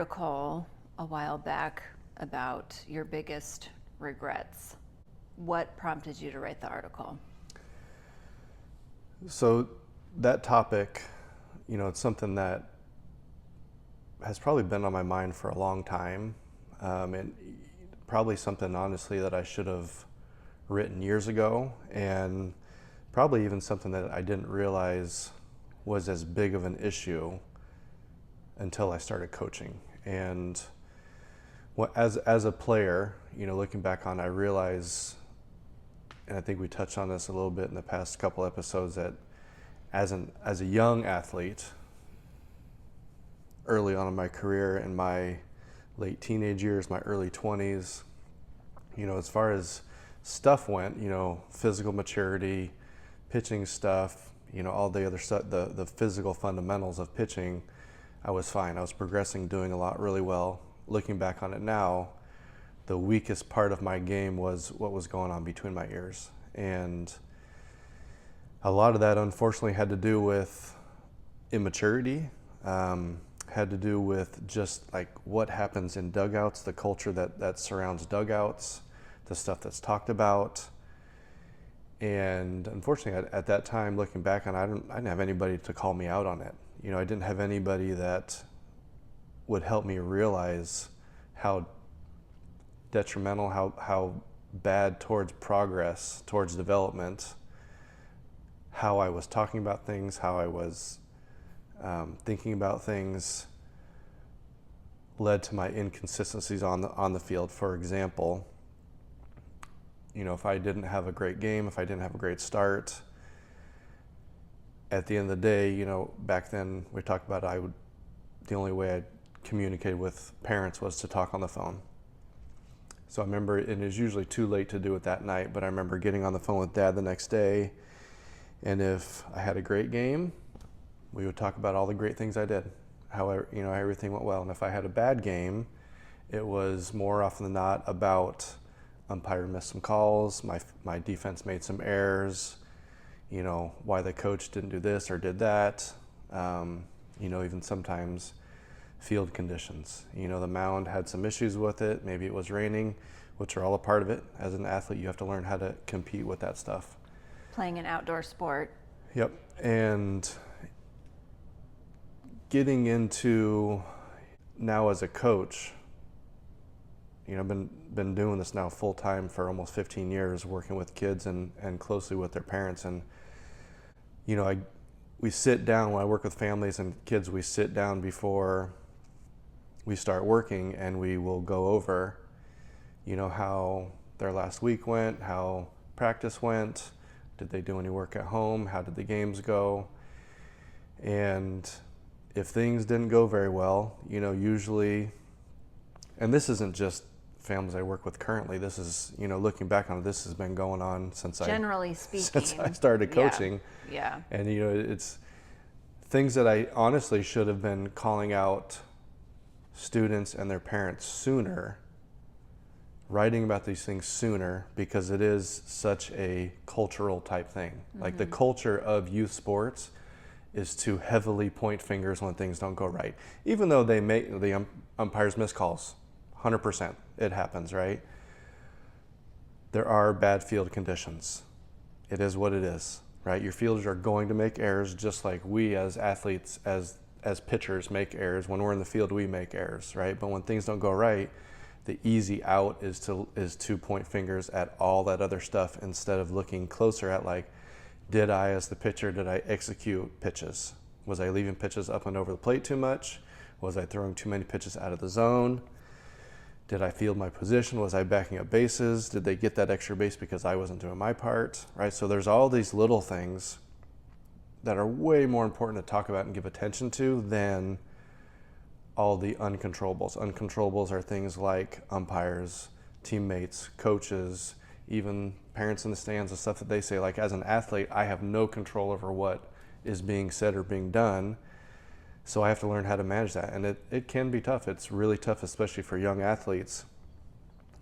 article a while back about your biggest regrets. What prompted you to write the article? So that topic, it's something that has probably been on my mind for a long time, and probably something honestly that I should have written years ago, and probably even something that I didn't realize was as big of an issue until I started coaching. And as a player, looking back on, I realize, and I think we touched on this a little bit in the past couple episodes, that as a young athlete, early on in my career, in my late teenage years, my early 20s, as far as stuff went, physical maturity, pitching stuff, all the other stuff, the physical fundamentals of pitching, I was fine. I was progressing, doing a lot really well. Looking back on it now, the weakest part of my game was what was going on between my ears. And a lot of that unfortunately had to do with immaturity, had to do with just like what happens in dugouts, the culture that surrounds dugouts, the stuff that's talked about. And unfortunately at that time, looking back on it, I didn't have anybody to call me out on it. I didn't have anybody that would help me realize how detrimental, how bad towards progress, towards development, how I was talking about things, how I was thinking about things led to my inconsistencies on the field. For example, if I didn't have a great game, if I didn't have a great start, at the end of the day, back then we talked about the only way I communicated with parents was to talk on the phone. So I remember, and it was usually too late to do it that night, but I remember getting on the phone with Dad the next day, and if I had a great game, we would talk about all the great things I did, how everything went well. And if I had a bad game, it was more often than not about umpire missed some calls, my defense made some errors, why the coach didn't do this or did that, even sometimes field conditions. The mound had some issues with it, maybe it was raining, which are all a part of it. As an athlete, you have to learn how to compete with that stuff. Playing an outdoor sport. Yep, and getting into now as a coach, I've been doing this now full time for almost 15 years, working with kids and closely with their parents. And we sit down when I work with families and kids. We sit down before we start working, and we will go over, how their last week went, how practice went, did they do any work at home, how did the games go, and if things didn't go very well, usually, and this isn't just families I work with currently, this is, looking back on it, this has been going on since Generally speaking. since I started coaching. Yeah. And, it's things that I honestly should have been calling out students and their parents sooner, writing about these things sooner, because it is such a cultural type thing. Mm-hmm. Like the culture of youth sports is to heavily point fingers when things don't go right. Even though the umpires miss calls, 100%, it happens, right? There are bad field conditions. It is what it is, right? Your fielders are going to make errors, just like we as athletes, as pitchers make errors. When we're in the field, we make errors, right? But when things don't go right, the easy out is to point fingers at all that other stuff instead of looking closer at, like, did I, as the pitcher, did I execute pitches? Was I leaving pitches up and over the plate too much? Was I throwing too many pitches out of the zone? Did I field my position? Was I backing up bases? Did they get that extra base because I wasn't doing my part, right? So there's all these little things that are way more important to talk about and give attention to than all the uncontrollables. Uncontrollables are things like umpires, teammates, coaches, even parents in the stands, the stuff that they say. Like, as an athlete, I have no control over what is being said or being done. So I have to learn how to manage that. And it can be tough. It's really tough, especially for young athletes,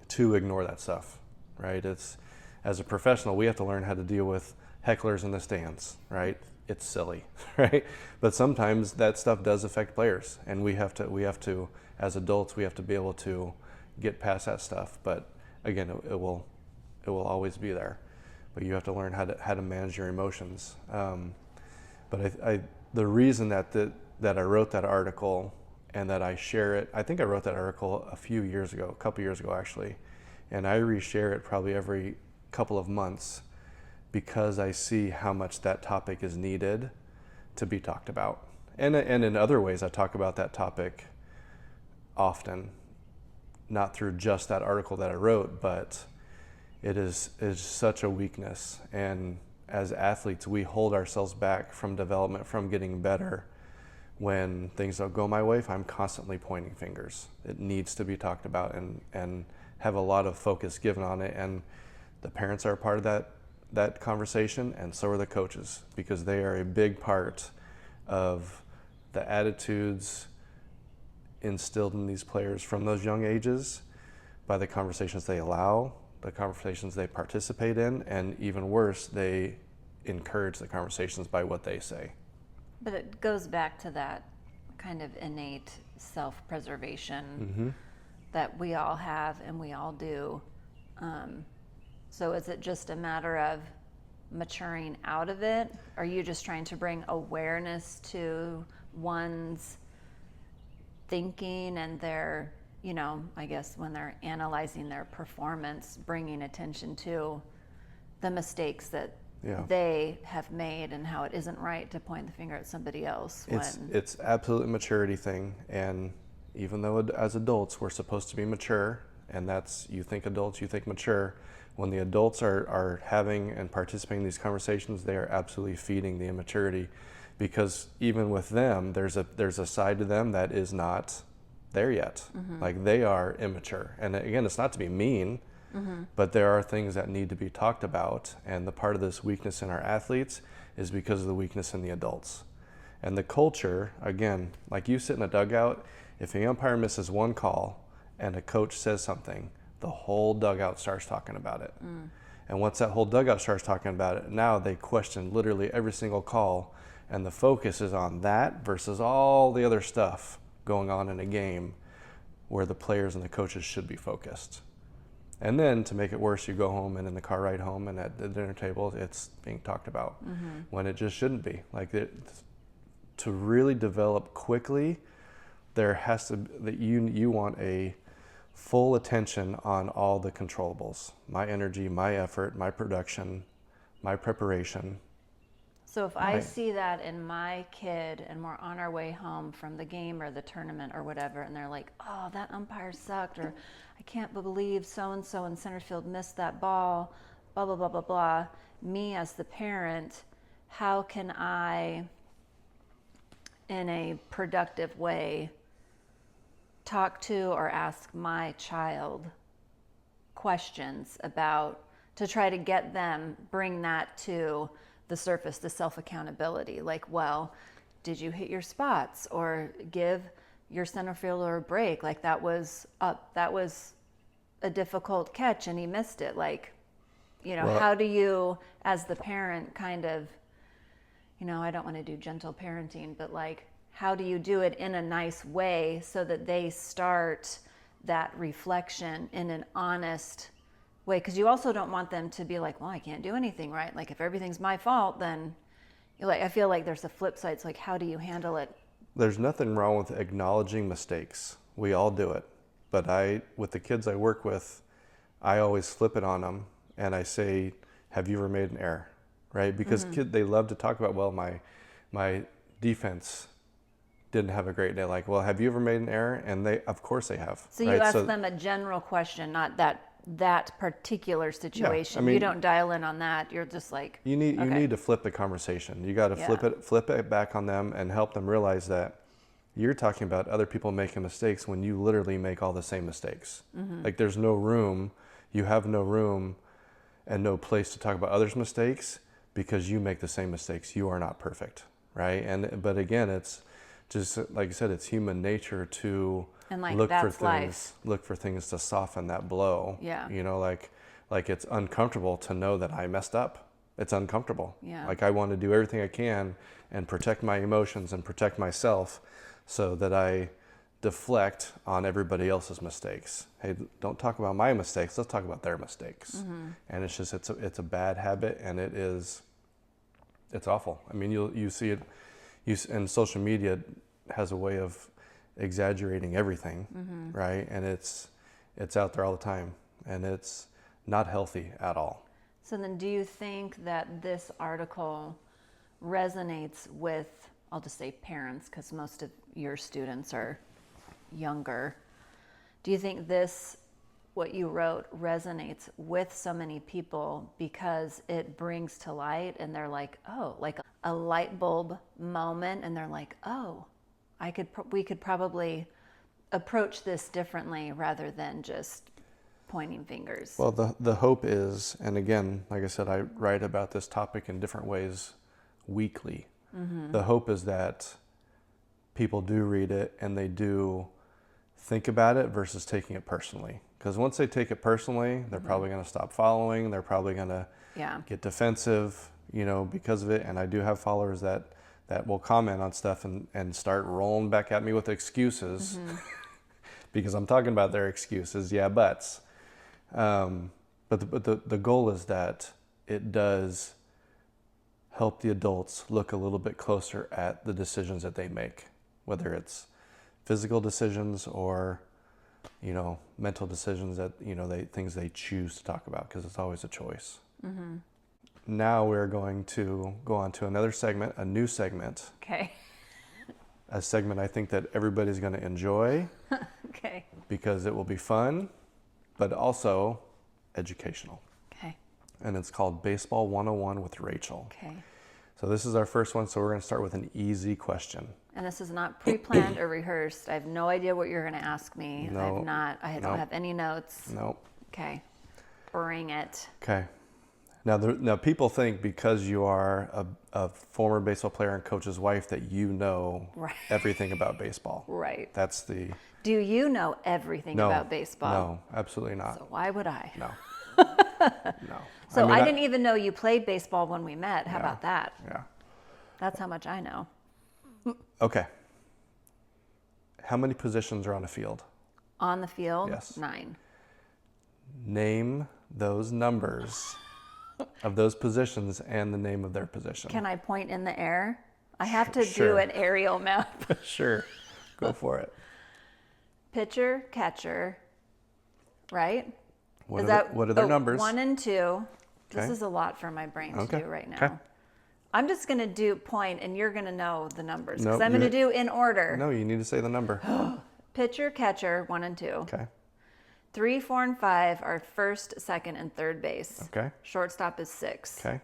to ignore that stuff, right? As a professional, we have to learn how to deal with hecklers in the stands, right? it's silly, right? But sometimes that stuff does affect players, and we have to, as adults, we have to be able to get past that stuff. But again, it will always be there. But you have to learn how to manage your emotions. But the reason that I wrote that article and that I share it, I think I wrote that article a couple years ago actually, and I reshare it probably every couple of months because I see how much that topic is needed to be talked about. And in other ways, I talk about that topic often, not through just that article that I wrote, but it is such a weakness. And as athletes, we hold ourselves back from development, from getting better. When things don't go my way, if I'm constantly pointing fingers, it needs to be talked about and have a lot of focus given on it. And the parents are a part of that conversation, and so are the coaches, because they are a big part of the attitudes instilled in these players from those young ages by the conversations they allow, the conversations they participate in, and even worse, they encourage the conversations by what they say. But it goes back to that kind of innate self-preservation that we all have and we all do. So is it just a matter of maturing out of it? Are you just trying to bring awareness to one's thinking and their, I guess when they're analyzing their performance, bringing attention to the mistakes that they have made and how it isn't right to point the finger at somebody else? It's absolutely a maturity thing, and even though as adults we're supposed to be mature, and that's, you think adults, you think mature, when the adults are having and participating in these conversations, they are absolutely feeding the immaturity, because even with them, there's a side to them that is not there yet. Like, they are immature. And again, it's not to be mean, but there are things that need to be talked about. And the part of this weakness in our athletes is because of the weakness in the adults. And the culture, again, like you sit in a dugout, if the umpire misses one call and a coach says something, the whole dugout starts talking about it. And once that whole dugout starts talking about it, now they question literally every single call, and the focus is on that versus all the other stuff going on in a game where the players and the coaches should be focused. And then to make it worse, you go home, and in the car ride home and at the dinner table, it's being talked about when it just shouldn't be. Like, to really develop quickly, there has to that you want a full attention on all the controllables: my energy, my effort, my production, my preparation. So if I see that in my kid and we're on our way home from the game or the tournament or whatever, and they're like, oh, that umpire sucked, or I can't believe so-and-so in center field missed that ball, blah, blah, blah, blah, blah. Me as the parent, how can I, in a productive way, talk to or ask my child questions about, to try to get them, bring that to the surface, the self-accountability. Like, well, did you hit your spots, or give your center fielder a break? Like, that was a difficult catch and he missed it. Like, how do you, as the parent, kind of, I don't want to do gentle parenting, but like, how do you do it in a nice way so that they start that reflection in an honest way? Because you also don't want them to be like, well, I can't do anything right. Like, if everything's my fault, then I feel like there's a flip side. It's like, how do you handle it? There's nothing wrong with acknowledging mistakes. We all do it. But with the kids I work with, I always flip it on them and I say, have you ever made an error? Right? Because kids, they love to talk about, well, my defense didn't have a great day. Like, well, have you ever made an error? And of course they have. So you ask them a general question, not that particular situation. Yeah, I mean, you don't dial in on that. You're just like, you need to flip the conversation. You got to flip it back on them and help them realize that you're talking about other people making mistakes when you literally make all the same mistakes. Like, there's no room. You have no room and no place to talk about others' mistakes because you make the same mistakes. You are not perfect, right? But again, it's just like you said, it's human nature to look for things to soften that blow. Yeah. Like it's uncomfortable to know that I messed up. It's uncomfortable. Yeah. Like I want to do everything I can and protect my emotions and protect myself so that I deflect on everybody else's mistakes. Hey, don't talk about my mistakes. Let's talk about their mistakes. And it's just, it's a bad habit, and it's awful. I mean, you see it, and social media has a way of exaggerating everything, right? And it's out there all the time, and it's not healthy at all. So then do you think that this article resonates with, I'll just say parents, because most of your students are younger. Do you think this, what you wrote, resonates with so many people because it brings to light, and they're like, oh, like a light bulb moment, and they're like, oh, we could probably approach this differently rather than just pointing fingers? Well, the hope is, and again, like I said, I write about this topic in different ways weekly. The hope is that people do read it and they do think about it versus taking it personally. Because once they take it personally, they're probably going to stop following. They're probably going to get defensive, because of it. And I do have followers that will comment on stuff and start rolling back at me with excuses because I'm talking about their excuses. Yeah, buts. But the goal is that it does help the adults look a little bit closer at the decisions that they make, whether it's physical decisions or, mental decisions that, things they choose to talk about, because it's always a choice. Now we're going to go on to another segment, a new segment. Okay. A segment I think that everybody's going to enjoy. Okay. Because it will be fun, but also educational. Okay. And it's called Baseball 101 with Rachel. Okay. So this is our first one, so we're going to start with an easy question. And this is not pre-planned or rehearsed. I have no idea what you're going to ask me. No. I don't have any notes. Nope. Okay. Bring it. Okay. Now people think because you are a former baseball player and coach's wife that you know everything about baseball. Right. That's the... Do you know everything about baseball? No, absolutely not. So why would I? No. No. So I didn't even know you played baseball when we met. How about that? Yeah. That's how much I know. Okay. How many positions are on a field? On the field? Yes. 9. Name those numbers of those positions and the name of their position. Can I point in the air? I have to Sure. do an aerial map. Sure. Go for it. Pitcher, catcher, right? What are their numbers? 1 and 2. This Okay. is a lot for my brain to do right now. Okay. I'm just going to do point, and you're going to know the numbers. Because Nope, I'm going to do in order. No, you need to say the number. Pitcher, catcher, 1 and 2. Okay. 3, 4, and 5 are first, second, and third base. Okay. Shortstop is 6. Okay.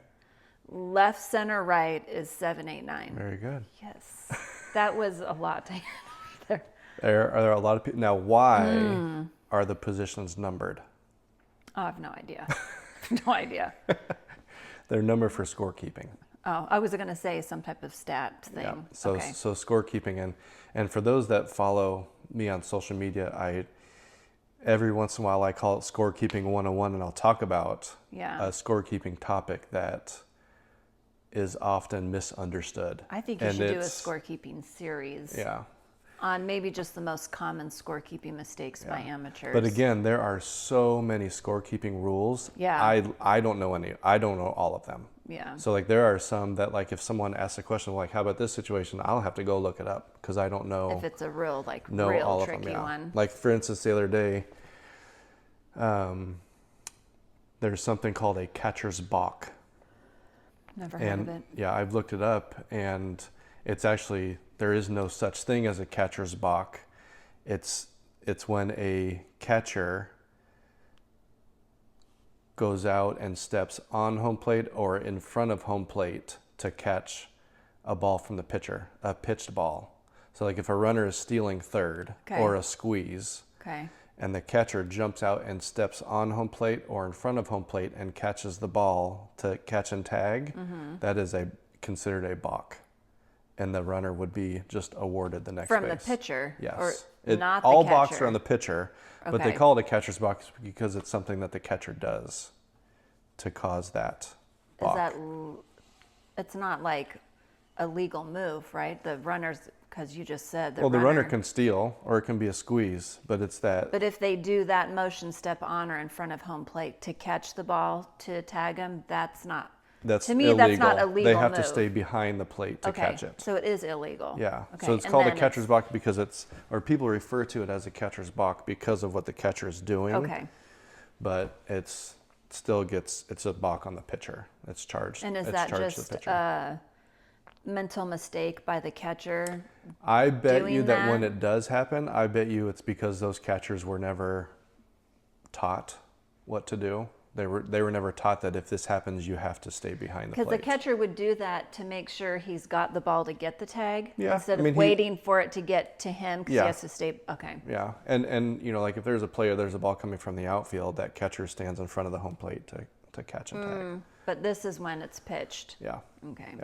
Left, center, right is 7, 8, 9. Very good. Yes. That was a lot to there. Are there a lot of people? Now, why are the positions numbered? Oh, I have no idea. No idea. They're numbered for scorekeeping. Oh, I was going to say some type of stat thing. Yeah. So Okay. so scorekeeping, and for those that follow me on social media, every once in a while I call it scorekeeping 101, and I'll talk about a scorekeeping topic that is often misunderstood. I think you should do a scorekeeping series. Yeah. On maybe just the most common scorekeeping mistakes by amateurs. But again, there are so many scorekeeping rules. Yeah. I don't know any. I don't know all of them. Yeah. So like there are some that like if someone asks a question like how about this situation, I'll have to go look it up because I don't know. If it's a real know real all tricky of them, yeah. one. Like for instance, the other day, there's something called a catcher's balk. Never heard of it. Yeah, I've looked it up, and it's actually there is no such thing as a catcher's balk. It's when a catcher goes out and steps on home plate or in front of home plate to catch a ball from the pitcher, a pitched ball. So like if a runner is stealing third or a squeeze, and the catcher jumps out and steps on home plate or in front of home plate and catches the ball to catch and tag, that is considered a balk. And the runner would be just awarded the next From base. the pitcher? Yes. Or not the all catcher? balks are on the pitcher, but they Okay. call it a catcher's balk because it's something that the catcher does to cause that is balk. that, it's not like a legal move, right? The runners, because you just said Well, the runner can steal, or it can be a squeeze, but it's that. But if they do that motion step on or in front of home plate to catch the ball to tag him, that's not. That's To me, illegal. that's not a legal They have to move. stay behind the plate to Okay, catch it. so it is illegal. Yeah. Okay. So it's and called a then catcher's balk because or people refer to it as a catcher's balk because of what the catcher is doing. Okay. But it's a balk on the pitcher. It's charged. And is it's that charged to just the pitcher. a mental mistake by the catcher? I bet you doing that when that? it does happen, I bet you it's because those catchers were never taught what to do. They were never taught that if this happens, you have to stay behind the plate. Because the catcher would do that to make sure he's got the ball to get the tag Yeah, instead I mean, of waiting for it to get to him because Yeah. he has to stay. Okay. Yeah, and like if there's a ball coming from the outfield, that catcher stands in front of the home plate to catch and tag. But this is when it's pitched. Yeah. Okay.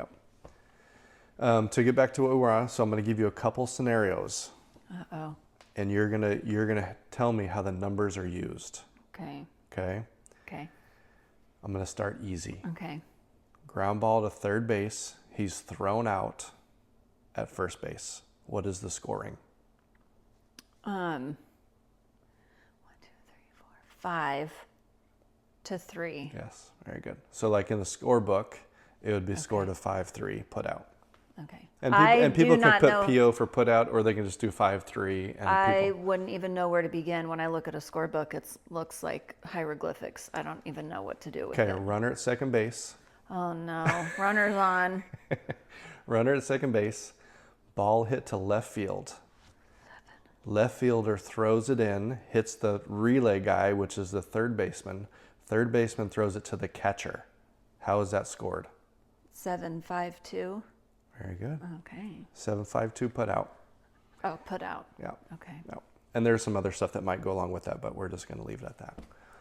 Yep. To get back to what we were on, so I'm going to give you a couple scenarios, Uh-oh. and you're gonna tell me how the numbers are used. Okay. Okay. Okay. I'm going to start easy. Okay. Ground ball to third base. He's thrown out at first base. What is the scoring? 1, 2, 3, 4, 5-3. Yes, very good. So like in the scorebook, it would be scored a 5-3 put out. Okay. And people do can not put know. PO for put out, or they can just do 5-3. And I people, wouldn't even know where to begin. When I look at a scorebook, it looks like hieroglyphics. I don't even know what to do with okay, it. runner at second base. Oh no, runner's on. Runner at second base. Ball hit to left field. Left fielder throws it in, hits the relay guy, which is the third baseman. Third baseman throws it to the catcher. How is that scored? 7-5-2. Very good. Okay. 7-5-2 put out. Oh, put out. Yeah. Okay. Yeah. And there's some other stuff that might go along with that, but we're just going to leave it at that.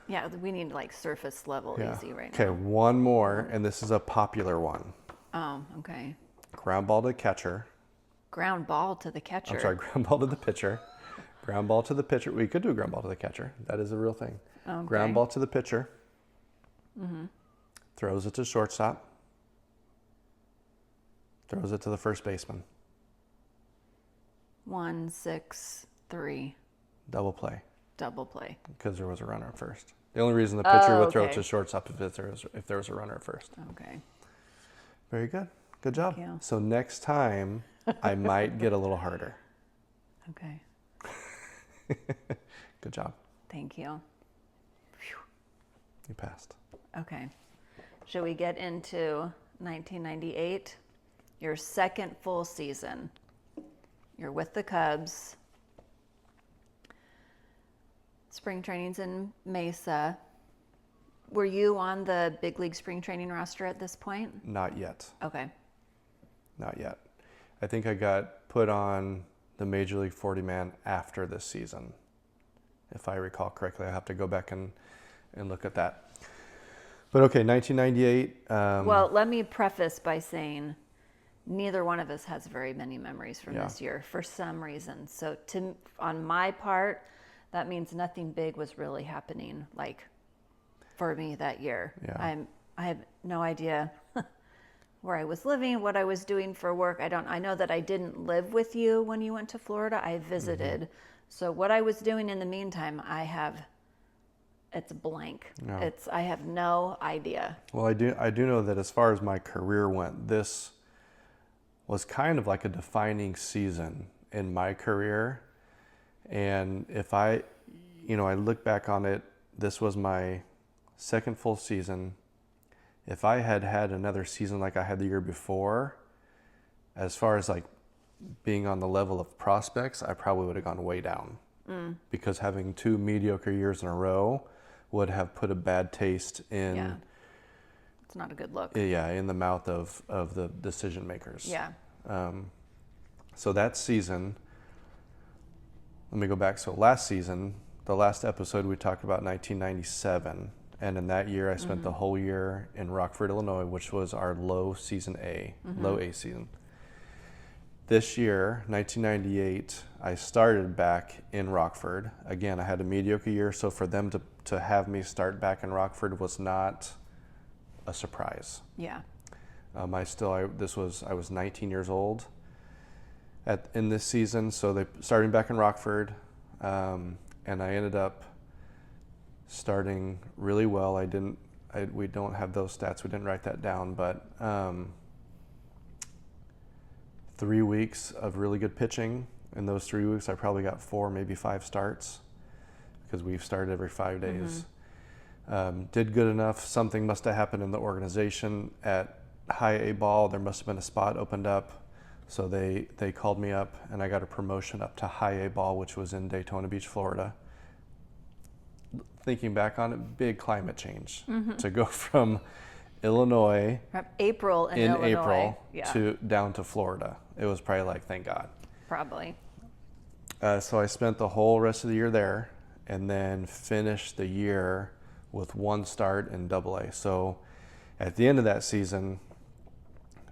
Yeah, we need like surface level Yeah. easy right Okay, now. one more, and this is a popular one. Oh, okay. Ground ball to the catcher. Ground ball to the catcher. I'm sorry, ground ball to the pitcher. Ground ball to the pitcher. We could do ground ball to the catcher. That is a real thing. Okay. Ground ball to the pitcher. Throws it to shortstop. Throws it to the first baseman. 1-6-3. Double play, Double play. because there was a runner at first. The only reason the pitcher would throw it okay. to shortstop if there was a runner at first. Okay. Very good. Good job. you. So next time, I might get a little harder. Okay. Good job. Thank you. You passed. Okay. Should we get into 1998? Your second full season. You're with the Cubs. Spring training's in Mesa. Were you on the big league spring training roster at this point? Not yet. Okay. Not yet. I think I got put on the Major League 40 man after this season. If I recall correctly, I have to go back and look at that. But okay, 1998. Well, let me preface by saying neither one of us has very many memories from Yeah. this year for some reason. So on my part, that means nothing big was really happening like for me that year. Yeah. I have no idea where I was living, what I was doing for work. I know that I didn't live with you when you went to Florida. I visited. So what I was doing in the meantime, it's blank. Yeah. I have no idea. Well, I do know that as far as my career went, this was kind of like a defining season in my career. And if I look back on it, this was my second full season. If I had had another season like I had the year before, as far as like being on the level of prospects, I probably would have gone way down. Because having 2 mediocre years in a row would have put a bad taste in Yeah. It's not a good look. in the mouth of the decision makers. Yeah. So that season, let me go back. So last season, the last episode, we talked about 1997. And in that year, I spent the whole year in Rockford, Illinois, which was our low season A, low A season. This year, 1998, I started back in Rockford. Again, I had a mediocre year, so for them to have me start back in Rockford was not a surprise. Yeah. I was 19 years old in this season, so they starting back in Rockford, and I ended up starting really well. We don't have those stats. We didn't write that down, but 3 weeks of really good pitching. In those 3 weeks, I probably got 4, maybe 5 starts because we've started every 5 days. Did good enough. Something must have happened in the organization at high A ball. There must have been a spot opened up. So they called me up and I got a promotion up to high A ball, which was in Daytona Beach, Florida. Thinking back on it, big climate change to go from Illinois From April in Illinois. April Yeah. to down to Florida. It was probably like, thank God. Probably. So I spent the whole rest of the year there and then finished the year with 1 start in AA. So at the end of that season,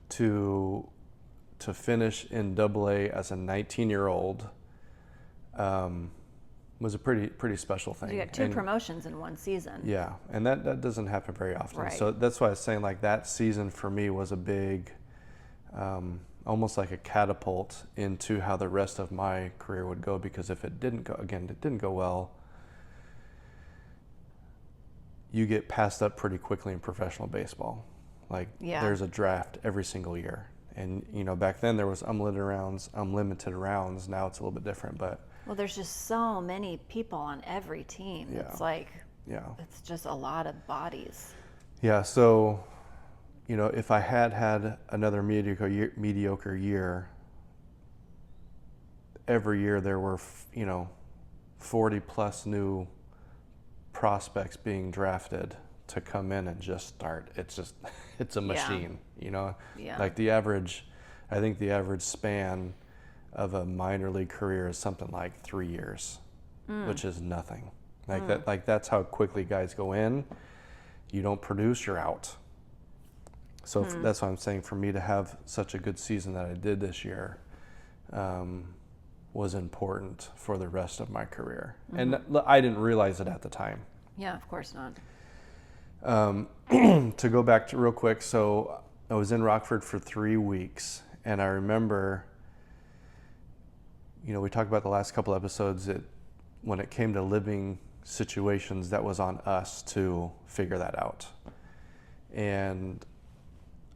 to finish in AA as a 19-year-old was a pretty special thing. You got 2 promotions in one season. Yeah, and that doesn't happen very often. Right. So that's why I was saying, like, that season for me was a big, almost like a catapult into how the rest of my career would go, because if it didn't go well, you get passed up pretty quickly in professional baseball. Like, there's a draft every single year. And, back then there was unlimited rounds. Now it's a little bit different, but. Well, there's just so many people on every team. Yeah. It's like, yeah, it's just a lot of bodies. Yeah. So, if I had another mediocre year, every year there were, 40 plus new prospects being drafted to come in and just start. It's a machine, Yeah. Like I think the average span of a minor league career is something like 3 years, which is nothing. That's how quickly guys go in. You don't produce, you're out. So that's why I'm saying, for me to have such a good season that I did this year was important for the rest of my career. And I didn't realize it at the time. Yeah, of course not. To go back to real quick, so I was in Rockford for 3 weeks, and I remember, we talked about the last couple episodes that when it came to living situations, that was on us to figure that out. And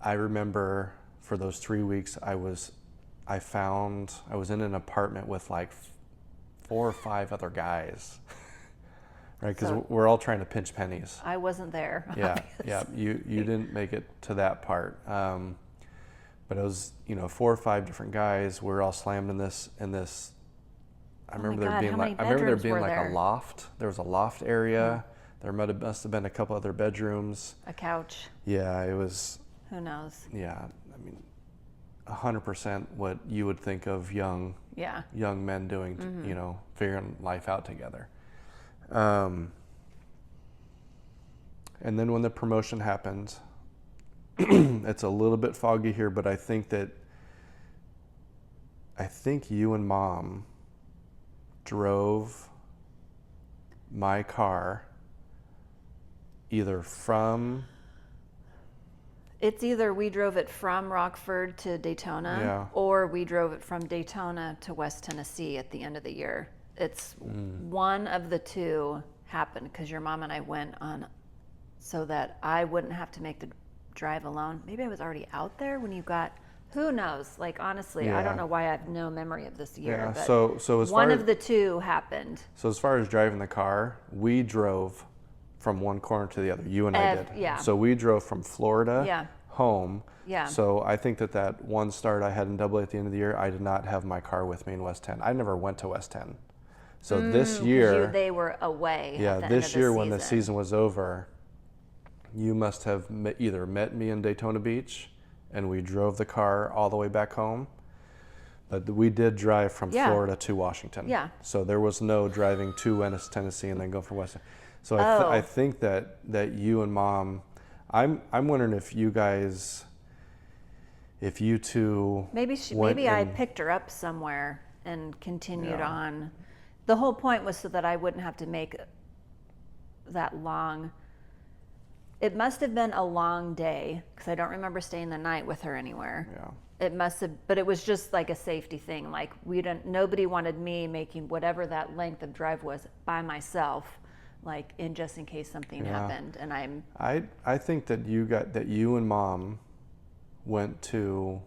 I remember for those 3 weeks, I was in an apartment with like 4 or 5 other guys. Right, because we're all trying to pinch pennies. I wasn't there. Yeah, yeah. You didn't make it to that part, but it was 4 or 5 different guys. We were all slammed in this. I remember there being like a loft. There was a loft area. There must have been a couple other bedrooms. A couch. Yeah, it was. Who knows? Yeah, 100% what you would think of young men doing. Figuring life out together. And then when the promotion happened, it's a little bit foggy here, but I think you and Mom drove my car It's either we drove it from Rockford to Daytona, or we drove it from Daytona to West Tennessee at the end of the year. It's one of the 2 happened because your mom and I went on so that I wouldn't have to make the drive alone. Maybe I was already out there when you got, who knows? Like, honestly, I don't know why I have no memory of this year. Yeah, but so as one far of the 2 happened. So as far as driving the car, we drove from one corner to the other. You and I did. Yeah. So we drove from Florida home. Yeah. So I think that 1 start I had in AA at the end of the year, I did not have my car with me in West 10. I never went to West 10. So this year, they were away. Yeah, at the this end of year the when the season was over, you must have either met me in Daytona Beach, and we drove the car all the way back home. But we did drive from Florida to Washington. Yeah. So there was no driving to West Tennessee and then go from West. So I think that you and Mom, I'm wondering if you two maybe I picked her up somewhere and continued on. The whole point was so that I wouldn't have to make that long. It must have been a long day because I don't remember staying the night with her anywhere. Yeah. It must have, but it was just like a safety thing. Like nobody wanted me making whatever that length of drive was by myself, like just in case something happened. And I think that you and Mom went to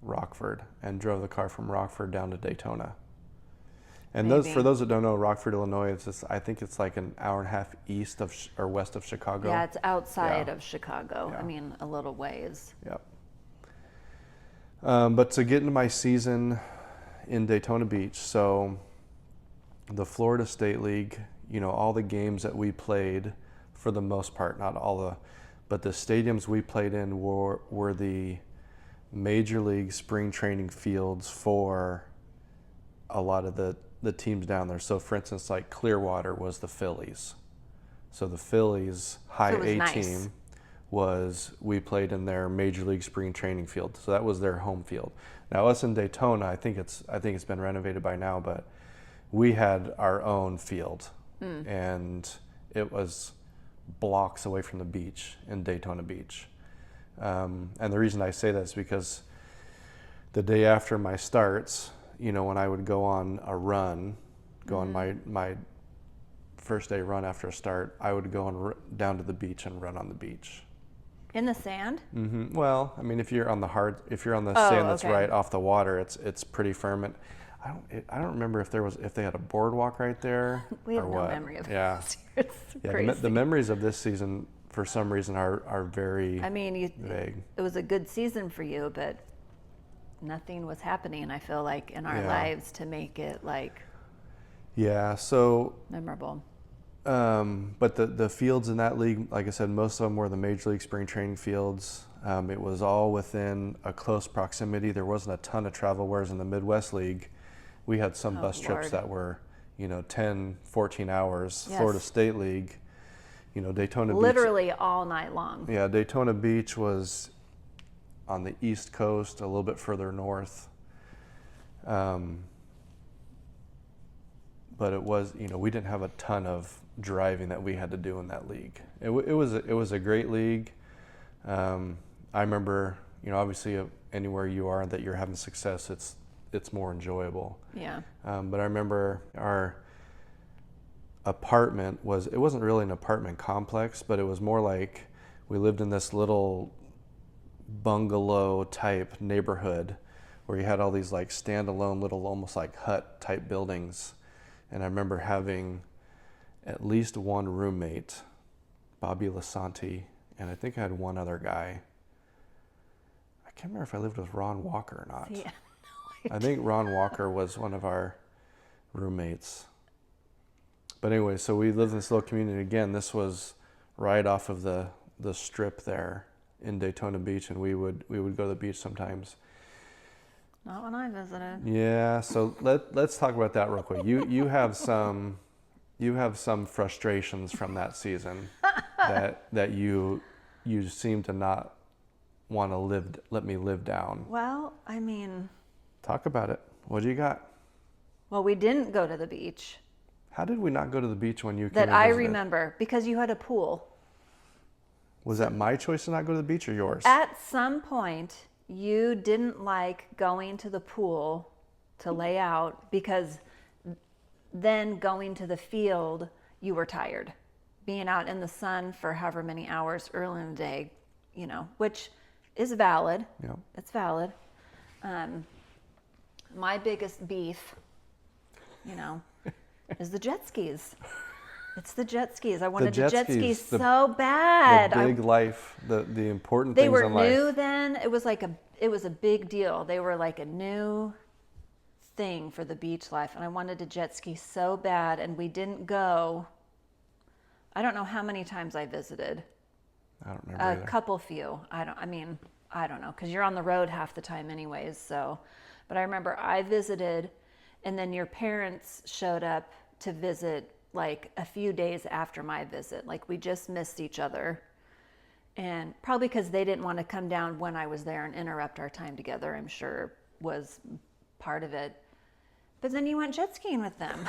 Rockford and drove the car from Rockford down to Daytona. And for those that don't know, Rockford, Illinois, I think it's like an hour and a half east of or west of Chicago. Yeah, it's outside of Chicago. Yeah. I mean, a little ways. Yep. But to get into my season in Daytona Beach, so the Florida State League, all the games that we played, for the most part, not all but the stadiums we played in were the major league spring training fields for a lot of the teams down there. So for instance, like Clearwater was the Phillies. So the Phillies high A team we played in their major league spring training field. So that was their home field. Now us in Daytona, I think it's been renovated by now, but we had our own field. And it was blocks away from the beach in Daytona Beach. And the reason I say that is because the day after my starts, when I would go on a run, on my first day run after a start, I would go down to the beach and run on the beach. In the sand? Mm-hmm. Well, I mean, if you're on the sand that's right off the water, it's pretty firm. And I don't remember if they had a boardwalk right there. We have or no what. memory of this. It's crazy. The memories of this season, for some reason, are very vague. It was a good season for you, but nothing was happening, I feel like, in our lives to make it memorable. But the fields in that league, like I said, most of them were the major league spring training fields. It was all within a close proximity. There wasn't a ton of travel, whereas in the Midwest League, we had some bus trips that were 10, 14 hours. Yes. Florida State League, Daytona Beach. Literally all night long. Yeah, Daytona Beach was on the East Coast, a little bit further north. But it was, we didn't have a ton of driving that we had to do in that league. It was a great league. I remember, obviously anywhere you are that you're having success, it's more enjoyable. Yeah. But I remember our apartment it wasn't really an apartment complex, but it was more like we lived in this little bungalow type neighborhood where you had all these like standalone little almost like hut type buildings. And I remember having at least one roommate, Bobby Lasanti, and I think I had one other guy. I can't remember if I lived with Ron Walker or not. Yeah. I think Ron Walker was one of our roommates. But anyway, so we lived in this little community. Again, this was right off of the strip there in Daytona Beach, and we would go to the beach sometimes. Not when I visited. Yeah, so let's talk about that real quick. You have some frustrations from that season that you seem to not want to let me live down. Well, I mean, talk about it. What do you got? Well, we didn't go to the beach. How did we not go to the beach when you came That and I visited? remember, because you had a pool. Was that my choice to not go to the beach or yours? At some point, you didn't like going to the pool to lay out because then going to the field, you were tired. Being out in the sun for however many hours early in the day, which is valid. Yeah. It's valid. My biggest beef, is the jet skis. It's the jet skis. I wanted the jet skis so bad. The big life, the important they things were in life. new then. It was a big deal. They were like a new thing for the beach life, and I wanted to jet ski so bad, and we didn't go. I don't know how many times I visited. I don't remember either. Few. I don't know, because you're on the road half the time anyways. So, but I remember I visited, and then your parents showed up to visit like a few days after my visit. Like we just missed each other. And probably because they didn't want to come down when I was there and interrupt our time together, I'm sure was part of it. But then you went jet skiing with them.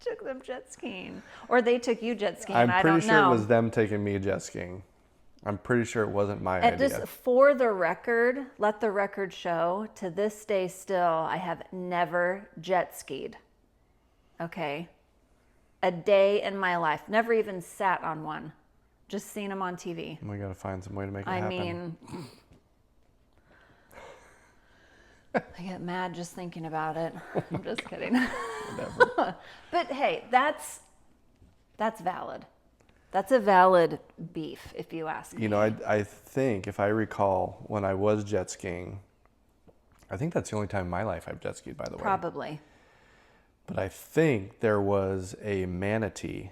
took them jet skiing. Or they took you jet skiing. I'm I pretty don't sure know. it was them taking me jet skiing. I'm pretty sure it wasn't my And idea. just for the record, let the record show, to this day still, I have never jet skied. Okay? A day in my life. Never even sat on one. Just seen them on TV. We got to find some way to make it I happen. mean, I get mad just thinking about it. I'm just kidding. Whatever. But hey, that's valid. That's a valid beef, if you ask me. You know, I think, if I recall, when I was jet skiing, I think that's the only time in my life I've jet skied, by the way. Probably. But I think there was a manatee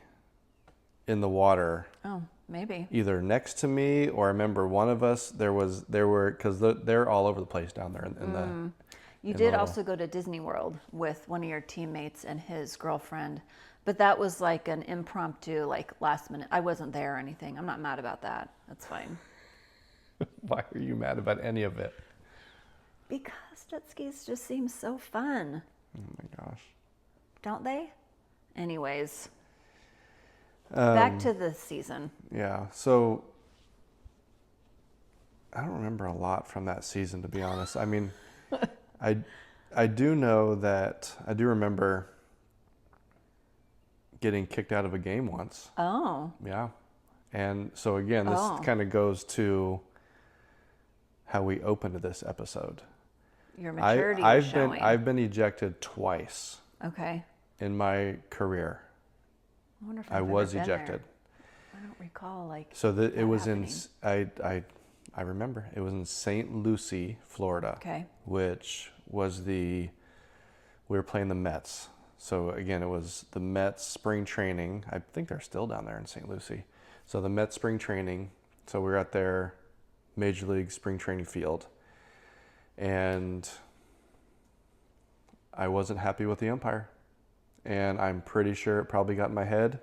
in the water, Oh, maybe. either next to me, or I remember one of us, there were, because they're all over the place down there in the... You in did the- also go to Disney World with one of your teammates and his girlfriend, but that was like an impromptu, like last minute. I wasn't there or anything. I'm not mad about that. That's fine. Why are you mad about any of it? Because jet skis just seem so fun, Oh my gosh. don't they? Anyways, back to the season. Yeah, so I don't remember a lot from that season, to be honest. I mean, I do know that, I do remember getting kicked out of a game once. Oh, Yeah. And so again, this Oh. kind of goes to how we opened this episode. your maturity was showing. I've been ejected twice Okay. in my career. I wonder if I I've was ever been ejected. there. I don't recall like. So it that was happening. I remember it was in St. Lucie, Florida. Okay. Which was we were playing the Mets. So again, it was the Mets spring training. I think they're still down there in St. Lucie. So the Mets spring training. So we were at their Major League spring training field. And I wasn't happy with the umpire. And I'm pretty sure it probably got in my head.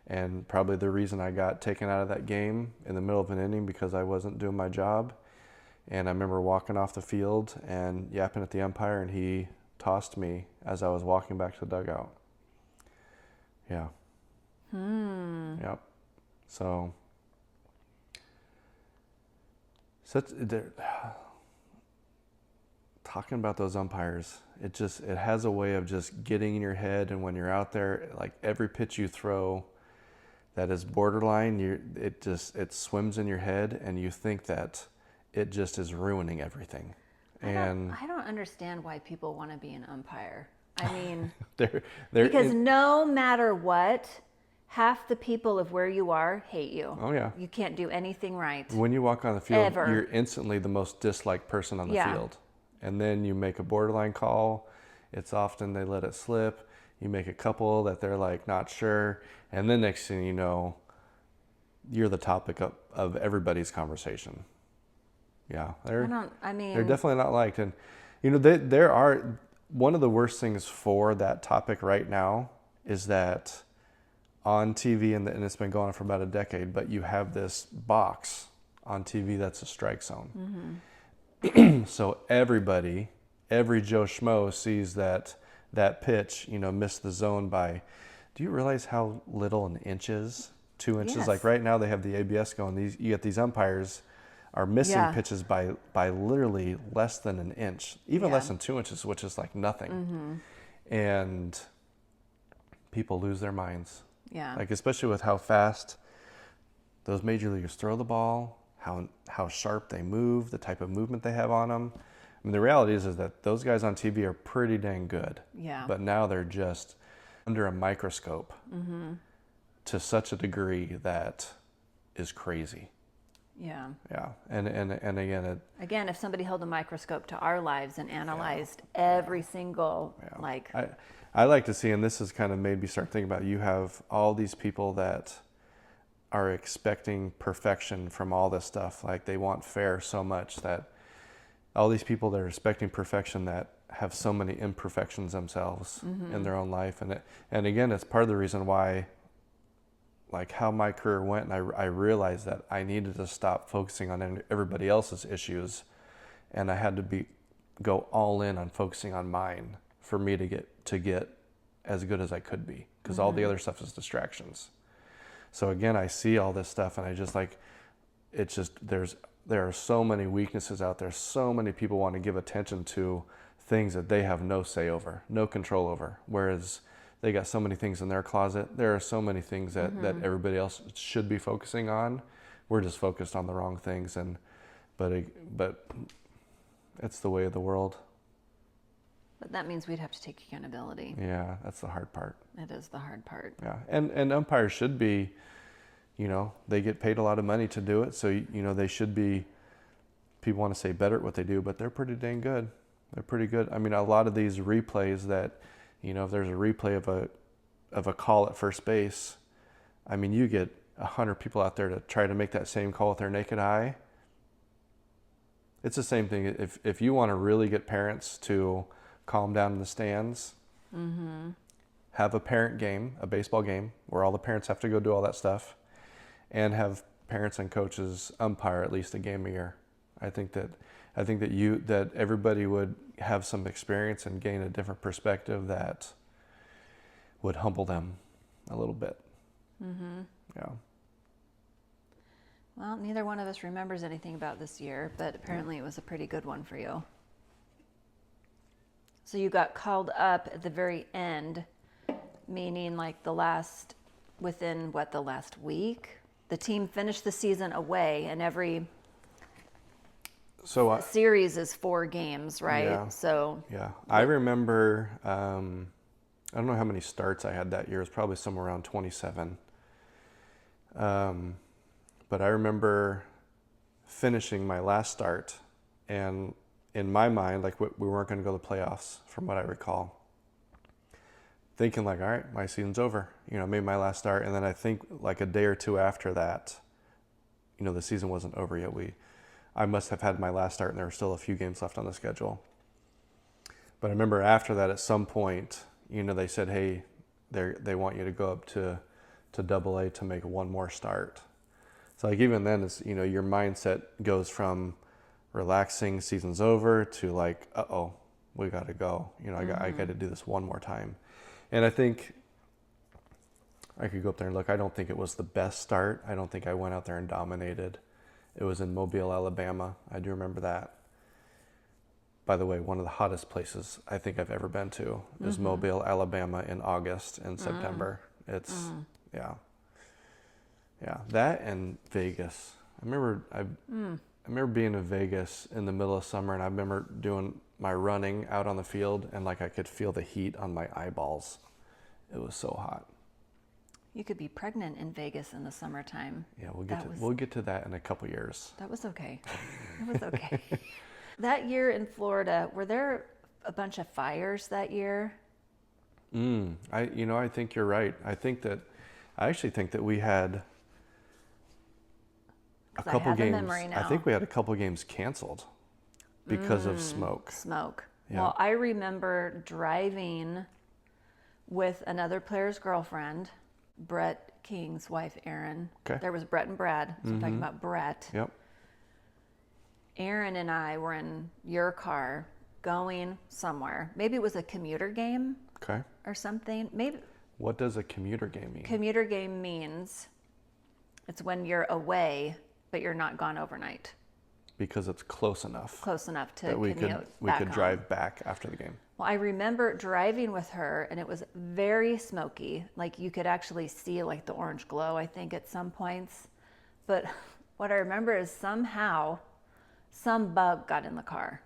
And probably the reason I got taken out of that game in the middle of an inning, because I wasn't doing my job. And I remember walking off the field and yapping at the umpire, and he tossed me as I was walking back to the dugout. Yeah. Yep. So talking about those umpires, it has a way of just getting in your head, and when you're out there, like every pitch you throw that is borderline, it swims in your head, and you think that it just is ruining everything. I don't understand why people want to be an umpire. I mean, they're because no matter what, half the people of where you are hate you. Oh yeah. You can't do anything right. When you walk on the field, Ever. you're instantly the most disliked person on the Yeah. field. And then you make a borderline call. It's often they let it slip. You make a couple that they're like not sure, and then next thing you know, you're the topic of everybody's conversation. Yeah, they're definitely not liked. And you know, there are, one of the worst things for that topic right now is that on TV, and it's been going on for about a decade, but you have this box on TV that's a strike zone. So every Joe Schmo sees that pitch, you know, missed the zone by, do you realize how little an inch is? 2 inches. Yes. Like right now they have the ABS going. You get these umpires are missing Yeah. pitches by literally less than an inch, even Yeah. less than 2 inches, which is like nothing. And people lose their minds. Yeah. Like, especially with how fast those major leaguers throw the ball, how sharp they move, the type of movement they have on them. I mean, the reality is that those guys on TV are pretty dang good. Yeah. But now they're just under a microscope to such a degree that is crazy. Yeah. Yeah. And again, Again, if somebody held a microscope to our lives and analyzed every single, like, I like to see, and this has kind of made me start thinking about, you have all these people that are expecting perfection from all this stuff. Like, they want fair so much, that all these people that are expecting perfection that have so many imperfections themselves in their own life. And again, it's part of the reason why, like, how my career went, and I realized that I needed to stop focusing on everybody else's issues, and I had to go all in on focusing on mine for me to get as good as I could be, because all the other stuff is distractions. So again, I see all this stuff and I just like, it's just, there are so many weaknesses out there. So many people want to give attention to things that they have no say over, no control over. Whereas they got so many things in their closet. There are so many things that everybody else should be focusing on. We're just focused on the wrong things. But it's the way of the world. But that means we'd have to take accountability. Yeah, that's the hard part. It is the hard part. Yeah, and umpires should be, they get paid a lot of money to do it, so they should be. People want to say better at what they do, but they're pretty dang good. They're pretty good. I mean, a lot of these replays that, if there's a replay of a call at first base, I mean, you get 100 people out there to try to make that same call with their naked eye. It's the same thing. If you want to really get parents to calm down in the stands, have a parent game, a baseball game, where all the parents have to go do all that stuff, and have parents and coaches umpire at least a game a year. I think that everybody would have some experience and gain a different perspective that would humble them a little bit. Yeah. Well, neither one of us remembers anything about this year, but apparently it was a pretty good one for you. So you got called up at the very end, meaning like within the last week? The team finished the season away, and every series is 4 games, right? Yeah. So yeah, I remember. I don't know how many starts I had that year. It was probably somewhere around 27. But I remember finishing my last start, and in my mind, like we weren't going to go to the playoffs, from what I recall. Thinking like, all right, my season's over. Made my last start, and then I think like a day or two after that, the season wasn't over yet. I must have had my last start, and there were still a few games left on the schedule. But I remember after that, at some point, they said, hey, they want you to go up to AA to make one more start. So like even then, it's your mindset goes from relaxing, season's over, to like, we got to go. I got to do this one more time. And I think I could go up there and look. I don't think it was the best start. I don't think I went out there and dominated. It was in Mobile, Alabama. I do remember that. By the way, one of the hottest places I think I've ever been to is Mobile, Alabama in August and September. It's, yeah. That and Vegas. I remember being in Vegas in the middle of summer, and I remember doing my running out on the field, and like I could feel the heat on my eyeballs. It was so hot. you could be pregnant in Vegas in the summertime. Yeah, we'll get to that in a couple years. That was okay. It was okay. That year in Florida, were there a bunch of fires that year? I think you're right. I actually think that we had a couple games. I think we had a couple games canceled because of smoke. Yeah. Well, I remember driving with another player's girlfriend, Brett King's wife, Erin. Okay. There was Brett and Brad. So I'm talking about Brett. Yep. Erin and I were in your car going somewhere. Maybe it was a commuter game. Okay. Or something. Maybe. What does a commuter game mean? Commuter game means it's when you're away, but you're not gone overnight. Because it's close enough. Close enough to that we commute we could home. drive back after the game. Well, I remember driving with her, and it was very smoky. Like you could actually see like the orange glow, I think, at some points. But what I remember is somehow some bug got in the car.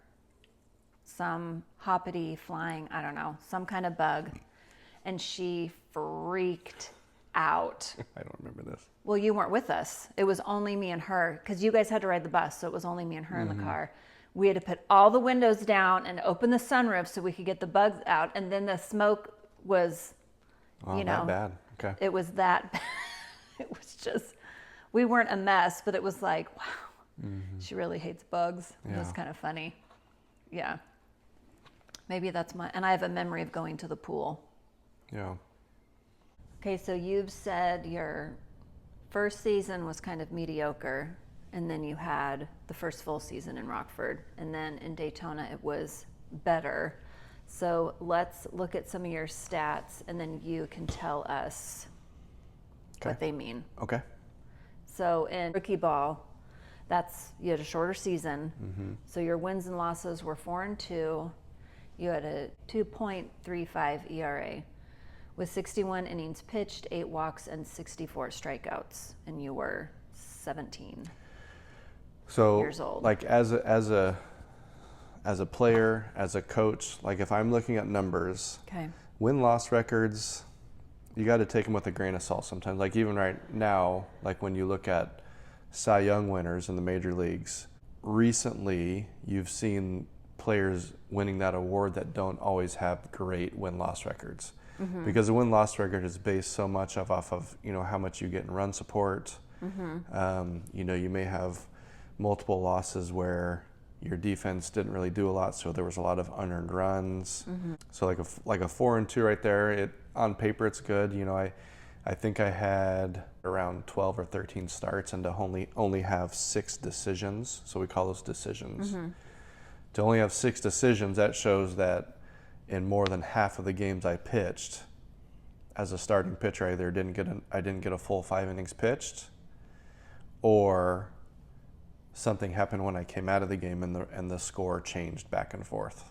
Some hoppity flying, I don't know, some kind of bug. And she freaked out. I don't remember this. Well, you weren't with us. It was only me and her, because you guys had to ride the bus, so it was only me and her in the car. We had to put all the windows down and open the sunroof so we could get the bugs out. And then the smoke was, that bad. Okay. It was that bad. It was just, we weren't a mess, but it was like, wow, she really hates bugs. It was kind of funny. Yeah. Maybe that's and I have a memory of going to the pool. Yeah. Okay, so you've said your first season was kind of mediocre, and then you had the first full season in Rockford, and then in Daytona it was better. So let's look at some of your stats, and then you can tell us what they mean. Okay. So in rookie ball, you had a shorter season. So your wins and losses were 4-2. You had a 2.35 ERA with 61 innings pitched, 8 walks, and 64 strikeouts, and you were 17 years old. Like as a player, as a coach, like if I'm looking at numbers, win-loss records, you got to take them with a grain of salt sometimes. Like even right now, like when you look at Cy Young winners in the major leagues, recently you've seen players winning that award that don't always have great win-loss records. Because the win-loss record is based so much off of, you know, how much you get in run support. You know, you may have multiple losses where your defense didn't really do a lot, so there was a lot of unearned runs. So like a 4-2 right there, on paper it's good. You know, I think I had around 12 or 13 starts and to only have 6 decisions. So we call those decisions. To only have 6 decisions, that shows that in more than half of the games I pitched as a starting pitcher, I either I didn't get a full 5 innings pitched, or something happened when I came out of the game and the score changed back and forth.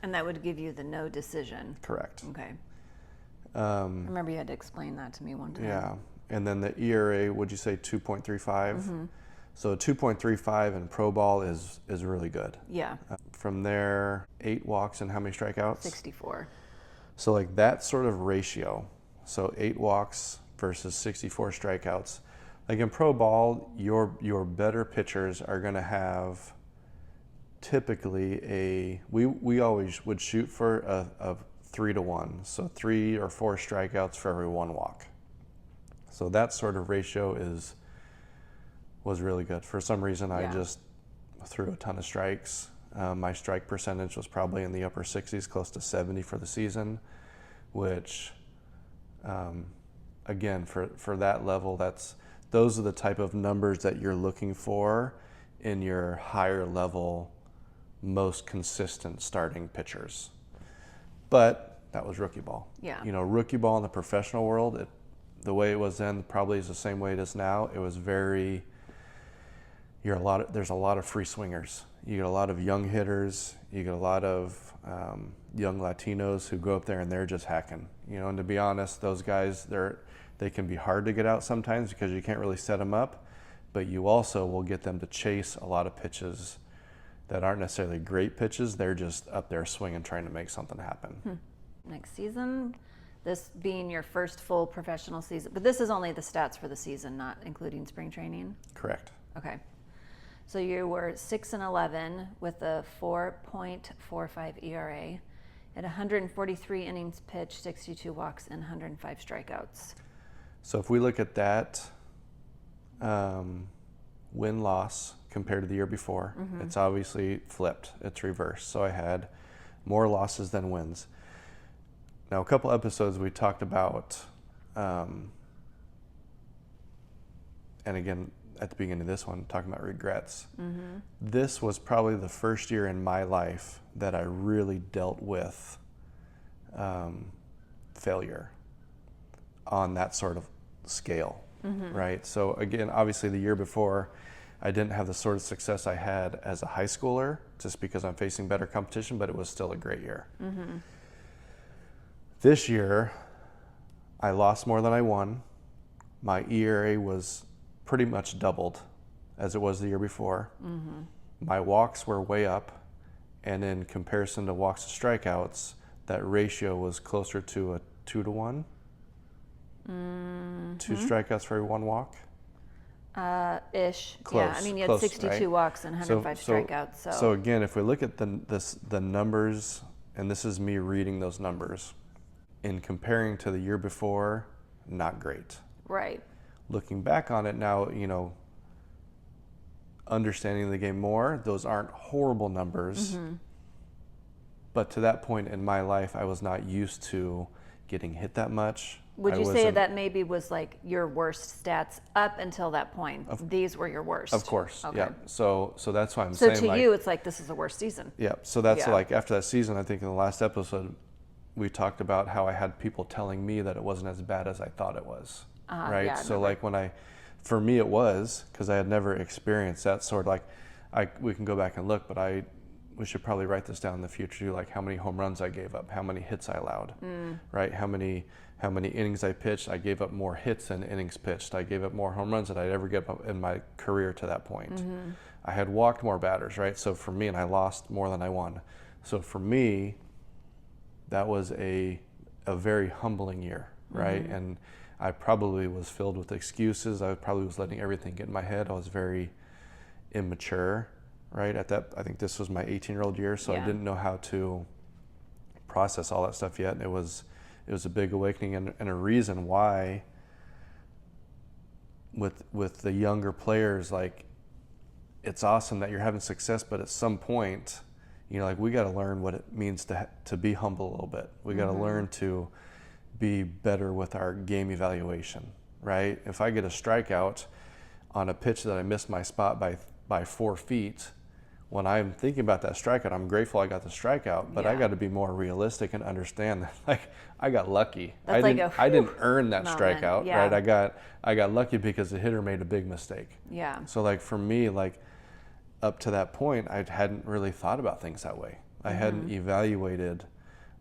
And that would give you the no decision. Correct. Okay. I remember you had to explain that to me one time. Yeah. And then the ERA, would you say 2.35? So 2.35 in pro ball is really good. Yeah. From there, 8 walks and how many strikeouts? 64. So like that sort of ratio, so 8 walks versus 64 strikeouts. Like in pro ball, your better pitchers are going to have typically we always would shoot for a 3-to-1, so 3 or 4 strikeouts for every 1 walk. So that sort of ratio was really good. For some reason, I just threw a ton of strikes. My strike percentage was probably in the upper 60s, close to 70 for the season, which, again, for that level, those are the type of numbers that you're looking for in your higher level, most consistent starting pitchers. But that was rookie ball. Yeah. You know, rookie ball in the professional world, the way it was then probably is the same way it is now. It was very, there's a lot of free swingers. You get a lot of young hitters. You get a lot of young Latinos who go up there and they're just hacking. You know, and to be honest, those guys, they can be hard to get out sometimes because you can't really set them up, but you also will get them to chase a lot of pitches that aren't necessarily great pitches. They're just up there swinging, trying to make something happen. Next season, this being your first full professional season, but this is only the stats for the season, not including spring training? Correct. Okay. So you were 6-11 with a 4.45 ERA at 143 innings pitched, 62 walks, and 105 strikeouts. So if we look at that win-loss compared to the year before, it's obviously flipped. It's reversed. So I had more losses than wins. Now, a couple episodes we talked about, and again, at the beginning of this one, talking about regrets. This was probably the first year in my life that I really dealt with failure on that sort of scale, right? So again, obviously the year before, I didn't have the sort of success I had as a high schooler just because I'm facing better competition, but it was still a great year. This year, I lost more than I won. My ERA was pretty much doubled as it was the year before. My walks were way up, and in comparison to walks to strikeouts, that ratio was closer to a 2-to-1. 2 strikeouts for every 1 walk. Ish. Close, yeah, I mean, you had close, 62 right? walks and 105 strikeouts. So again, if we look at the numbers, and this is me reading those numbers, in comparing to the year before, not great. Right. Looking back on it now, you know, understanding the game more, those aren't horrible numbers. But to that point in my life, I was not used to getting hit that much, Would I you say wasn't- that maybe was like your worst stats up until that point? These were your worst. Of course, Okay. yeah. So that's why I'm So saying to like, you, it's like this is the worst season. yeah. So that's Yeah. like after that season, I think in the last episode, we talked about how I had people telling me that it wasn't as bad as I thought it was, right? Yeah, I So remember. like for me it was, because I had never experienced that sort of like, we can go back and look, but we should probably write this down in the future too, like how many home runs I gave up, how many hits I allowed, right? How many innings I pitched. I gave up more hits than innings pitched. I gave up more home runs than I'd ever give up in my career to that point. I had walked more batters, right? So for me, and I lost more than I won. So for me, that was a very humbling year, right? And I probably was filled with excuses. I probably was letting everything get in my head. I was very immature, right? I think this was my 18-year-old year, so I Yeah. didn't know how to process all that stuff yet. And it was a big awakening, and a reason why with the younger players, like, it's awesome that you're having success, but at some point, like, we got to learn what it means to be humble a little bit. We got to learn to be better with our game evaluation, right? If I get a strikeout on a pitch that I missed my spot by 4 feet, when I'm thinking about that strikeout, I'm grateful I got the strikeout, but I Yeah. got to be more realistic and understand that, like, I got lucky. That's like I didn't whew earn that moment. strikeout, Yeah. right? I got lucky because the hitter made a big mistake. Yeah. So like for me, like up to that point, I hadn't really thought about things that way. I hadn't evaluated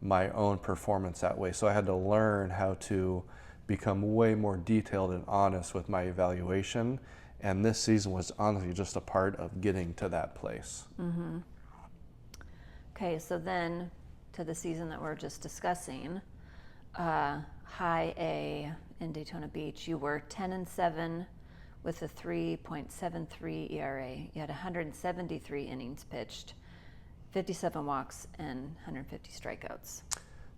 my own performance that way. So I had to learn how to become way more detailed and honest with my evaluation. And this season was honestly just a part of getting to that place. Okay, so then to the season that we're just discussing, high A in Daytona Beach, you were 10-7 with a 3.73 ERA. You had 173 innings pitched, 57 walks, and 150 strikeouts.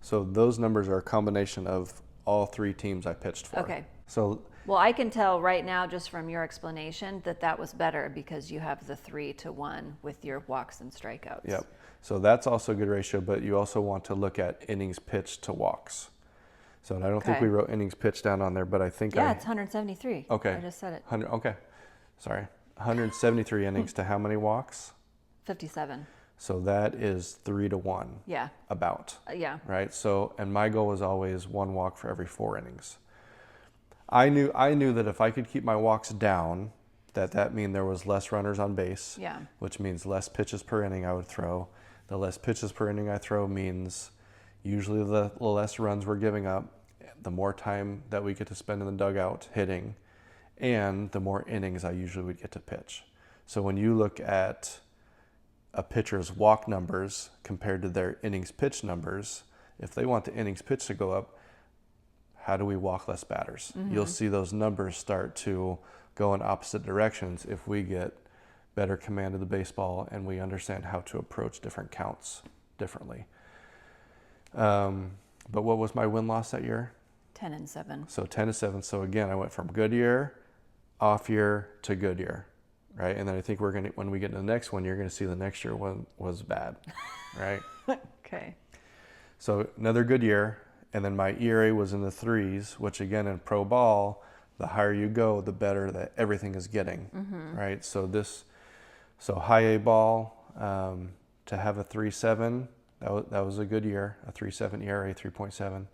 So those numbers are a combination of all 3 teams I pitched for. Okay. So Well, I can tell right now, just from your explanation, that was better because you have the 3-1 with your walks and strikeouts. yep. So that's also a good ratio, but you also want to look at innings pitched to walks. So and I don't think Okay. we wrote innings pitched down on there, but I think Yeah, it's 173. okay. I just said it. 100, okay. Sorry. 173 innings to how many walks? 57. So that is 3-1. Yeah. About. Yeah. Right? So, and my goal was always 1 walk for every 4 innings. I knew that if I could keep my walks down, that mean there was less runners on base, Yeah. which means less pitches per inning I would throw. The less pitches per inning I throw means usually the less runs we're giving up, the more time that we get to spend in the dugout hitting, and the more innings I usually would get to pitch. So when you look at a pitcher's walk numbers compared to their innings pitch numbers, if they want the innings pitch to go up, how do we walk less batters? You'll see those numbers start to go in opposite directions if we get better command of the baseball and we understand how to approach different counts differently. But what was my win-loss that year? 10-7. So 10-7. So again, I went from good year, off year to good year, right? And then I think when we get to the next one, you're gonna see the next year one was bad, right? Okay. So another good year, and then my ERA was in the 3s, which again in pro ball, the higher you go, the better that everything is getting, right? So high A ball, to have a 3.7, that was a good year, a 3.7 ERA, 3.7.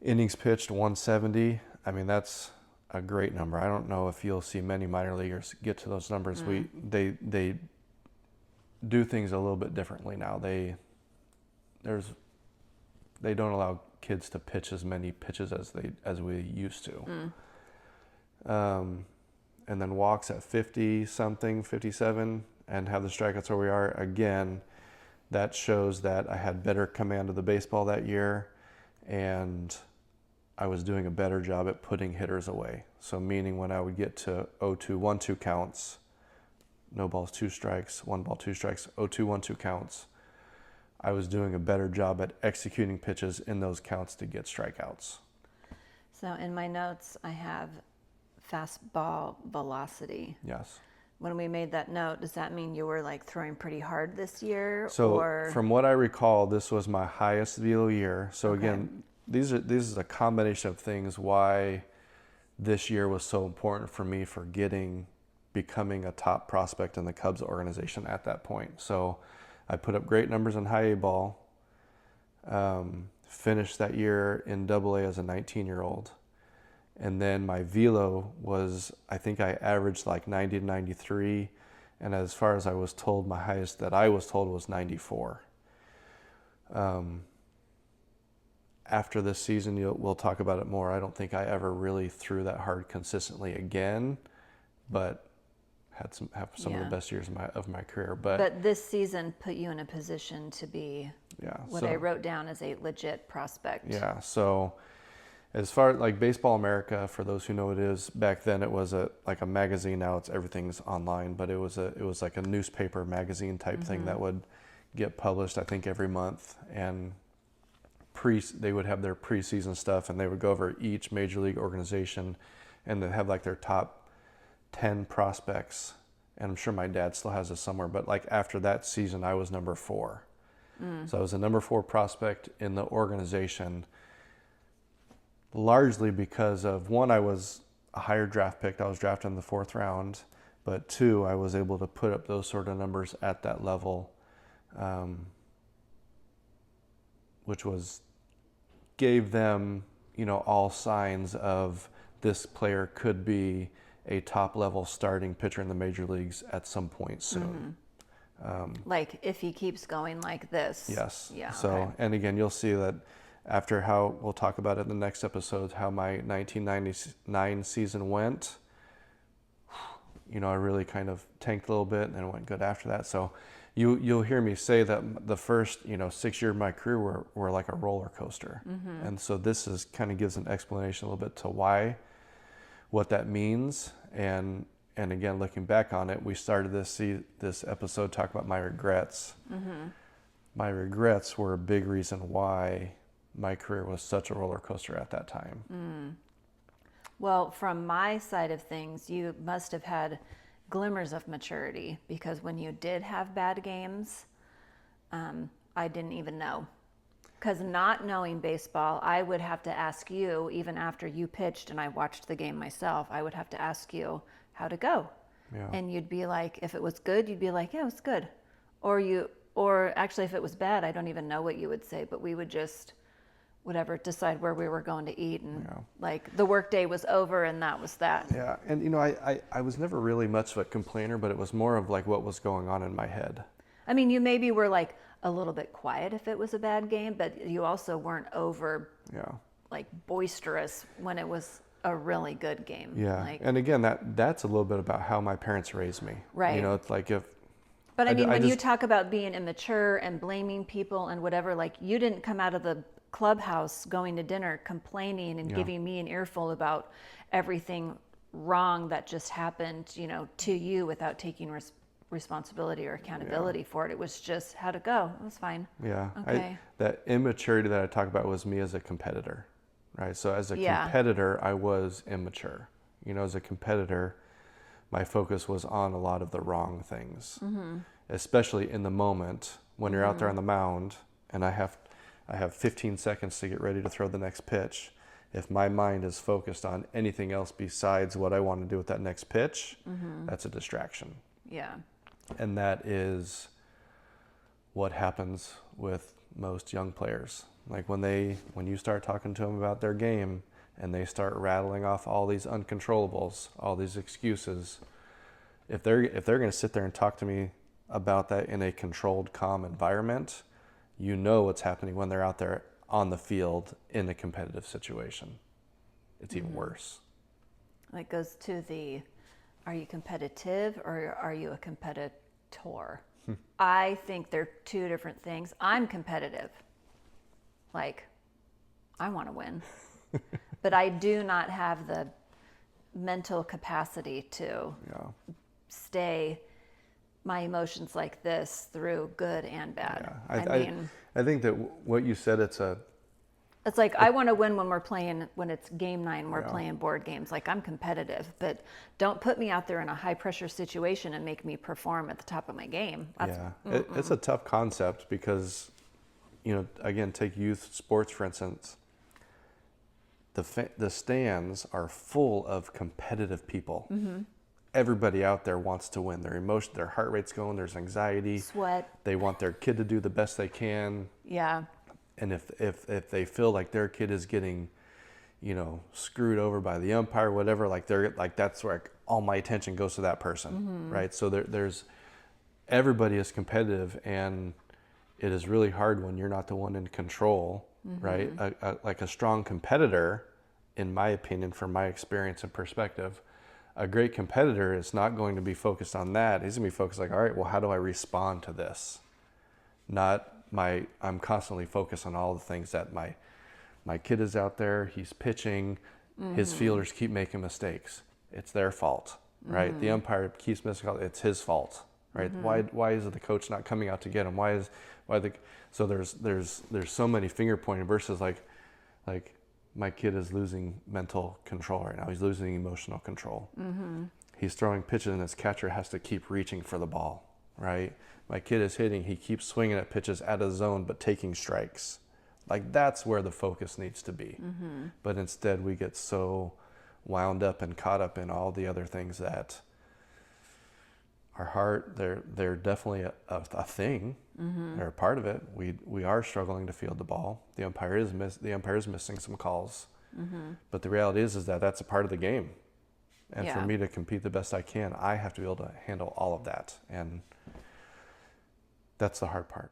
Innings pitched 170. I mean, that's a great number. I don't know if you'll see many minor leaguers get to those numbers. They do things a little bit differently now. They don't allow kids to pitch as many pitches as we used to. And then walks at 50 something, 57, and have the strikeouts where we are. Again, that shows that I had better command of the baseball that year, and I was doing a better job at putting hitters away. So meaning when I would get to 0-2, 1-2 counts, no balls, 2 strikes, 1 ball, 2 strikes, 0-2, 1-2 counts, I was doing a better job at executing pitches in those counts to get strikeouts. So in my notes, I have fastball velocity. Yes. When we made that note, does that mean you were like throwing pretty hard this year? So or? from what I recall, this was my highest velo year. So Okay. again, these is a combination of things why this year was so important for me for becoming a top prospect in the Cubs organization at that point. So I put up great numbers in high A ball, finished that year in Double A as a 19-year-old. And then my velo was, I think I averaged like 90 to 93. And as far as I was told, my highest that I was told was 94. After this season, we'll talk about it more. I don't think I ever really threw that hard consistently again, but have some of the best years of my career. But this season put you in a position to be what I wrote down as a legit prospect. Yeah. So as far as like Baseball America, for those who know what it is, back then it was like a magazine. Now everything's online, but it was like a newspaper magazine type thing that would get published, I think, every month. And they would have their preseason stuff, and they would go over each major league organization, and they'd have like their top 10 prospects. And I'm sure my dad still has this somewhere, but like after that season, I was number 4. So I was a number 4 prospect in the organization, largely because of, one, I was a higher draft pick. I was drafted in the 4th round, but 2, I was able to put up those sort of numbers at that level, which gave them, all signs of this player could be a top level starting pitcher in the major leagues at some point soon. Like if he keeps going like this. Yes. Yeah. So, okay. And again, you'll see that after how we'll talk about it in the next episode, how my 1999 season went. I really kind of tanked a little bit and then went good after that. So you'll hear me say that the first 6 years of my career were like a roller coaster. And so this kind of gives an explanation a little bit to what that means. And again, looking back on it, we started this episode talking about my regrets. My regrets were a big reason why my career was such a roller coaster at that time. Well, from my side of things, you must have had glimmers of maturity, because when you did have bad games, I didn't even know. Because not knowing baseball, I would have to ask you, even after you pitched and I watched the game myself, I would have to ask you how'd it go. Yeah. And you'd be like, if it was good, you'd be like, yeah, it was good. Or actually, if it was bad, I don't even know what you would say, but we would just decide where we were going to eat, and like the work day was over and that was that. Yeah. And I was never really much of a complainer, but it was more of like what was going on in my head. I mean, you maybe were like a little bit quiet if it was a bad game, but you also weren't over like boisterous when it was a really good game. Yeah. Like, and again, that's a little bit about how my parents raised me. Right. It's like But I mean, when you talk about being immature and blaming people and whatever, like you didn't come out of the clubhouse going to dinner complaining and giving me an earful about everything wrong that just happened, to you, without taking responsibility or accountability for it. It was just, how'd it go? It was fine. Yeah. Okay. That immaturity that I talk about was me as a competitor, right? So as a competitor, I was immature. As a competitor, my focus was on a lot of the wrong things, especially in the moment when you're out there on the mound and I have 15 seconds to get ready to throw the next pitch. If my mind is focused on anything else besides what I want to do with that next pitch, that's a distraction. Yeah. And that is what happens with most young players. Like when you start talking to them about their game and they start rattling off all these uncontrollables, all these excuses, if they're going to sit there and talk to me about that in a controlled, calm environment, what's happening when they're out there on the field in a competitive situation. It's even worse. It goes to are you competitive or are you a competitor? I think they're two different things. I'm competitive. Like, I want to win. But I do not have the mental capacity to stay my emotions like this through good and bad. Yeah. I think that what you said, it's like I want to win when it's game 9, we're playing board games. Like, I'm competitive, but don't put me out there in a high pressure situation and make me perform at the top of my game. It's a tough concept because, again, take youth sports, for instance. the stands are full of competitive people. Everybody out there wants to win. Their heart rate's going, there's anxiety. Sweat. They want their kid to do the best they can. Yeah. And if they feel like their kid is getting, screwed over by the umpire, whatever, that's where all my attention goes to that person, right? So there's everybody is competitive, and it is really hard when you're not the one in control, right? Like a strong competitor, in my opinion, from my experience and perspective, a great competitor is not going to be focused on that. He's going to be focused like, all right, well, how do I respond to this? I'm constantly focused on all the things that my kid is out there, he's pitching, his fielders keep making mistakes. It's their fault, right? The umpire keeps missing calls, it's his fault, right? Why is it the coach not coming out to get him? So there's so many finger pointing versus like my kid is losing mental control right now. He's losing emotional control. He's throwing pitches and his catcher has to keep reaching for the ball, right? My kid is hitting, he keeps swinging at pitches out of zone but taking strikes. Like, that's where the focus needs to be. But instead we get so wound up and caught up in all the other things that are hard. They're definitely a thing. They're a part of it. We are struggling to field the ball. The umpire is missing some calls. But the reality is that that's a part of the game. And for me to compete the best I can, I have to be able to handle all of that. And that's the hard part.